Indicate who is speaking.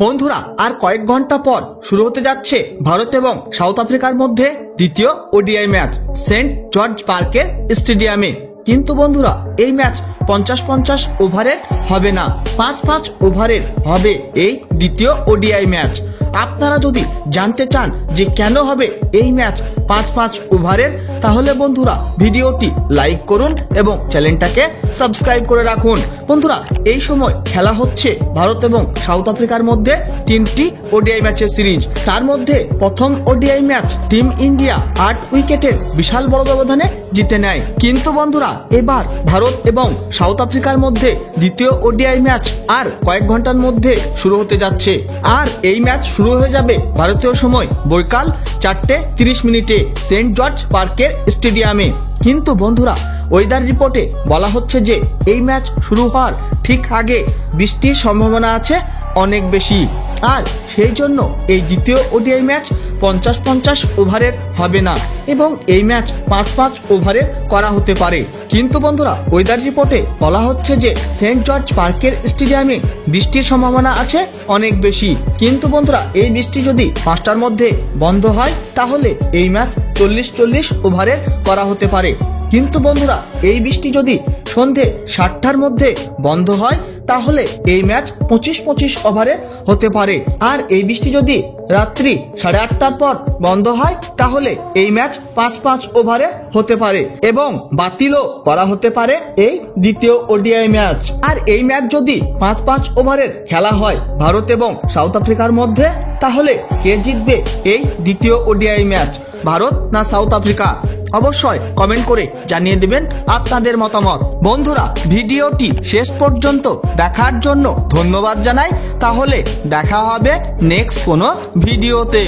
Speaker 1: বন্ধুরা আর কয়েক ঘন্টা পর শুরু হতে যাচ্ছে ভারত এবং সাউথ আফ্রিকার মধ্যে দ্বিতীয় ওডিআই ম্যাচ সেন্ট জর্জ পার্কের স্টেডিয়ামে। কিন্তু বন্ধুরা এই ম্যাচ 50-50 ওভারের হবে না, 5-5 ওভারের হবে এই দ্বিতীয় ওডিআই ম্যাচ। আপনারা যদি জানতে চান যে কেন হবে এই ম্যাচ 5-5 ওভারের, তাহলে বন্ধুরা ভিডিওটি লাইক করুন এবং চ্যানেলটাকে সাবস্ক্রাইব করে রাখুন। বন্ধুরা এই সময় খেলা হচ্ছে ভারত এবং সাউথ আফ্রিকার মধ্যে 3টি ওডিআই ম্যাচের সিরিজ। তার মধ্যে প্রথম ওডিআই ম্যাচ টিম ইন্ডিয়া 8 উইকেটের বিশাল বড় ব্যবধানে জিতে নেয়। কিন্তু বন্ধুরা এবার ভারত এবং সাউথ আফ্রিকার মধ্যে দ্বিতীয় ওডিআই ম্যাচ আর কয়েক ঘন্টার মধ্যে শুরু হতে যাচ্ছে। আর এই ম্যাচ শুরু হয়ে যাবে ভারতীয় সময় বৈকাল 4:30 সেন্ট জর্জ পার্কের স্টেডিয়ামে। কিন্তু বন্ধুরা ওয়েদার রিপোর্টে বলা হচ্ছে যে এই ম্যাচ শুরু হওয়ার ঠিক আগে বৃষ্টির সম্ভাবনা আছে অনেক বেশি। আর সেই জন্য এই দ্বিতীয় ওডিআই ম্যাচ 50-50 ওভারের হবে না এবং এই ম্যাচ 5-5 ওভারের করা হতে পারে। কিন্তু বন্ধুরা ওয়েদার রিপোর্টে বলা হচ্ছে যে সেন্ট জর্জ পার্কের স্টেডিয়ামে বৃষ্টির সম্ভাবনা আছে অনেক বেশি। কিন্তু বন্ধুরা এই বৃষ্টি যদি 5টার মধ্যে বন্ধ হয় তাহলে এই ম্যাচ 40-40 ওভারের করা হতে পারে। কিন্তু বন্ধুরা এই বৃষ্টি যদি সন্ধে 7টার মধ্যে বন্ধ হয় তাহলে এই ম্যাচ 25-25 ওভারের হতে পারে। আর এই বৃষ্টি যদি রাত্রি 8:30টার পর বন্ধ হয় তাহলে এই ম্যাচ 5-5 ওভারে হতে পারে এবং বাতিলও করা হতে পারে এই দ্বিতীয় ওডিআই ম্যাচ। আর এই ম্যাচ যদি 5-5 ওভারের খেলা হয় ভারত এবং সাউথ আফ্রিকার মধ্যে, তাহলে কে জিতবে এই দ্বিতীয় ওডিআই ম্যাচ, ভারত না সাউথ আফ্রিকা? অবশ্যই কমেন্ট করে জানিয়ে দিবেন আপনাদের মতামত। বন্ধুরা ভিডিওটি শেষ পর্যন্ত দেখার জন্য ধন্যবাদ জানাই। তাহলে দেখা হবে নেক্সট কোনো ভিডিওতে।